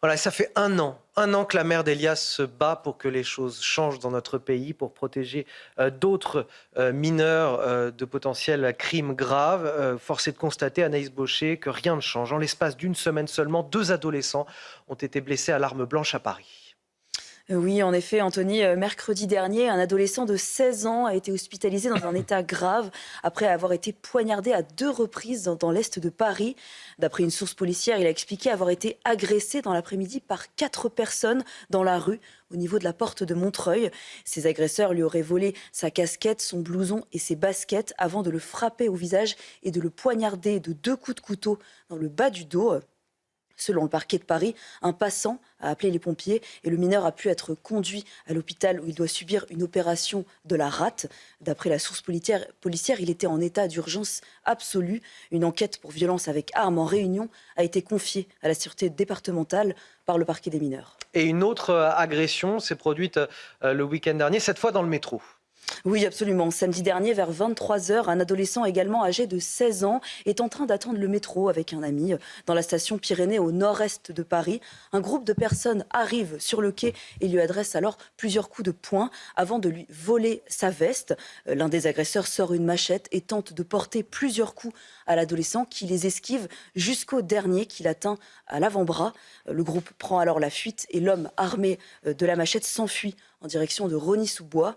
Voilà, ça fait un an que la mère d'Elias se bat pour que les choses changent dans notre pays, pour protéger d'autres mineurs de potentiels crimes graves. Force est de constater, Anaïs Baucher, que rien ne change. En l'espace d'une semaine seulement, 2 adolescents ont été blessés à l'arme blanche à Paris. Oui, en effet, Anthony, mercredi dernier, un adolescent de 16 ans a été hospitalisé dans un état grave après avoir été poignardé à 2 reprises dans l'est de Paris. D'après une source policière, il a expliqué avoir été agressé dans l'après-midi par 4 personnes dans la rue, au niveau de la porte de Montreuil. Ces agresseurs lui auraient volé sa casquette, son blouson et ses baskets avant de le frapper au visage et de le poignarder de 2 coups de couteau dans le bas du dos. Selon le parquet de Paris, un passant a appelé les pompiers et le mineur a pu être conduit à l'hôpital où il doit subir une opération de la rate. D'après la source policière, il était en état d'urgence absolue. Une enquête pour violence avec arme en Réunion a été confiée à la sûreté départementale par le parquet des mineurs. Et une autre agression s'est produite le week-end dernier, cette fois dans le métro. Oui, absolument. Samedi dernier, vers 23 heures, un adolescent également âgé de 16 ans est en train d'attendre le métro avec un ami dans la station Pyrénées au nord-est de Paris. Un groupe de personnes arrive sur le quai et lui adresse alors plusieurs coups de poing avant de lui voler sa veste. L'un des agresseurs sort une machette et tente de porter plusieurs coups à l'adolescent qui les esquive jusqu'au dernier qu'il atteint à l'avant-bras. Le groupe prend alors la fuite et l'homme armé de la machette s'enfuit en direction de Rosny-sous-Bois.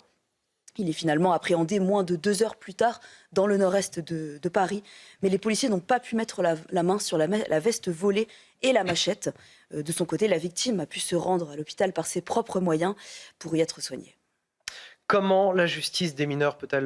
Il est finalement appréhendé moins de 2 heures plus tard dans le nord-est de Paris. Mais les policiers n'ont pas pu mettre la main sur la veste volée et la machette. De son côté, la victime a pu se rendre à l'hôpital par ses propres moyens pour y être soignée. Comment la justice des mineurs peut-elle